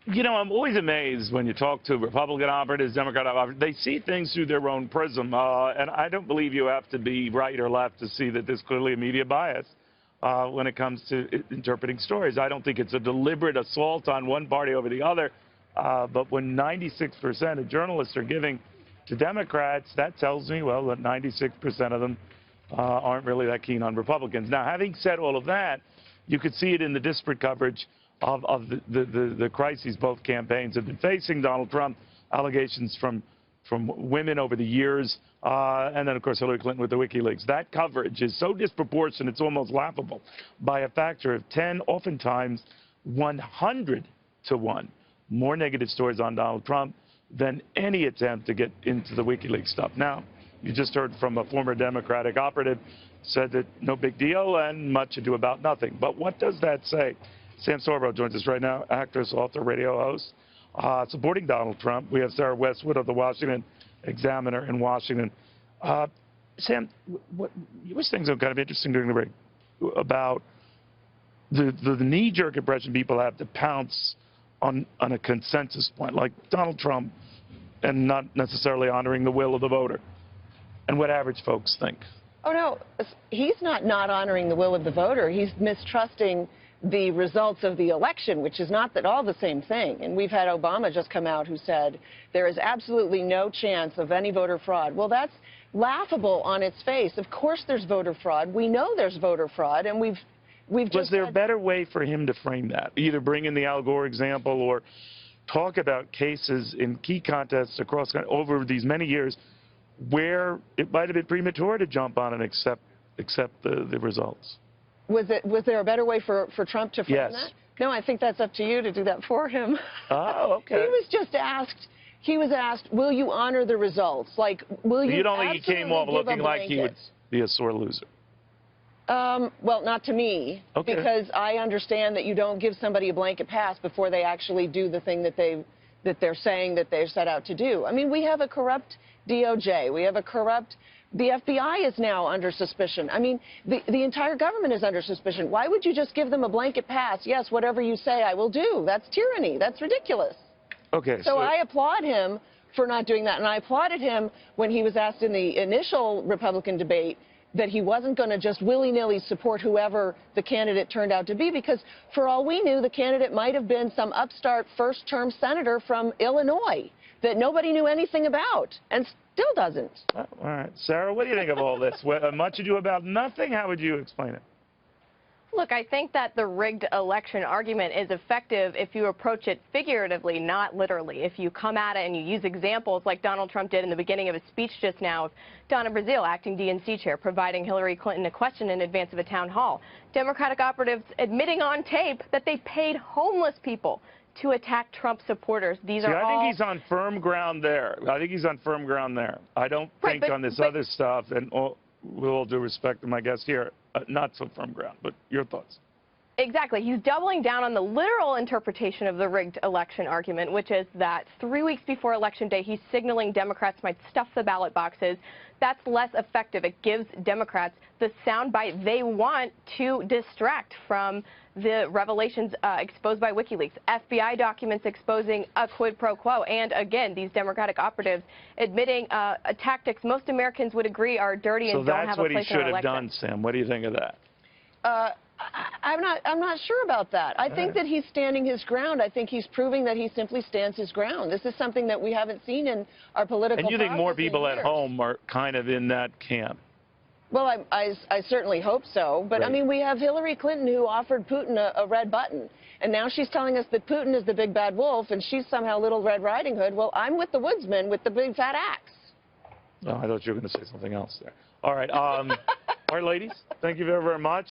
You know, I'm always amazed when you talk to Republican operatives, Democrat operatives. They see things through their own prism, and I don't believe you have to be right or left to see that there's clearly a media bias when it comes to interpreting stories. I don't think it's a deliberate assault on one party over the other, but when 96% of journalists are giving to Democrats, that tells me, well, that 96% of them aren't really that keen on Republicans. Now, having said all of that, you could see it in the disparate coverage of the crises both campaigns have been facing. Donald Trump, allegations from women over the years, and then, of course, Hillary Clinton with the WikiLeaks. That coverage is so disproportionate, it's almost laughable, by a factor of 10, oftentimes 100 to 1. More negative stories on Donald Trump than any attempt to get into the WikiLeaks stuff. Now, you just heard from a former Democratic operative, said that no big deal and much ado about nothing. But what does that say? Sam Sorbo joins us right now, actress, author, radio host, supporting Donald Trump. We have Sarah Westwood of the Washington Examiner in Washington. Sam, you wish things are kind of interesting during the break about the knee-jerk impression people have to pounce on a consensus point, like Donald Trump, and not necessarily honoring the will of the voter, and what average folks think. Oh, no, he's not honoring the will of the voter. He's mistrusting the results of the election, which is not at all the same thing. And we've had Obama just come out who said there is absolutely no chance of any voter fraud. Well, that's laughable on its face. Of course there's voter fraud. We know there's voter fraud, and we've just... Was there a better way for him to frame that? Either bring in the Al Gore example or talk about cases in key contests across over these many years where it might have been premature to jump on and accept the results. Was there a better way for Trump to frame that? No, I think that's up to you to do that for him. Oh, okay. He was asked, will you honor the results? Like, will you... You don't think he came off looking like he would be a sore loser? Well, not to me, because I understand that you don't give somebody a blanket pass before they actually do the thing that they're saying that they're set out to do. I mean, we have a corrupt DOJ. We have a corrupt... The FBI is now under suspicion. I mean, the entire government is under suspicion. Why would you just give them a blanket pass? Yes, whatever you say, I will do. That's tyranny. That's ridiculous. Okay. So I applaud him for not doing that. And I applauded him when he was asked in the initial Republican debate that he wasn't going to just willy-nilly support whoever the candidate turned out to be, because for all we knew, the candidate might have been some upstart first-term senator from Illinois that nobody knew anything about and still doesn't. All right. Sarah, what do you think of all this? Much ado about nothing? How would you explain it? Look, I think that the rigged election argument is effective if you approach it figuratively, not literally. If you come at it and you use examples like Donald Trump did in the beginning of his speech just now, of Donna Brazile, acting DNC chair, providing Hillary Clinton a question in advance of a town hall. Democratic operatives admitting on tape that they paid homeless people to attack Trump supporters. These are all... I think he's on firm ground there. I don't think on this other stuff, and with all due respect to my guest here, not so firm ground. But your thoughts? Exactly. He's doubling down on the literal interpretation of the rigged election argument, which is that 3 weeks before Election Day, he's signaling Democrats might stuff the ballot boxes. That's less effective. It gives Democrats the soundbite they want to distract from the revelations exposed by WikiLeaks, FBI documents exposing a quid pro quo, and again, these Democratic operatives admitting tactics most Americans would agree are dirty and don't have a place in our election. So that's what he should have done, Sam. What do you think of that? I'm not sure about that. I think that he's standing his ground. I think he's proving that he simply stands his ground. This is something that we haven't seen in our political process. And you think more people at home are kind of in that camp? Well, I certainly hope so. But, I mean, we have Hillary Clinton who offered Putin a red button. And now she's telling us that Putin is the big bad wolf and she's somehow Little Red Riding Hood. Well, I'm with the woodsman with the big fat axe. Oh, I thought you were going to say something else there. All right. All right, ladies, thank you very, very much.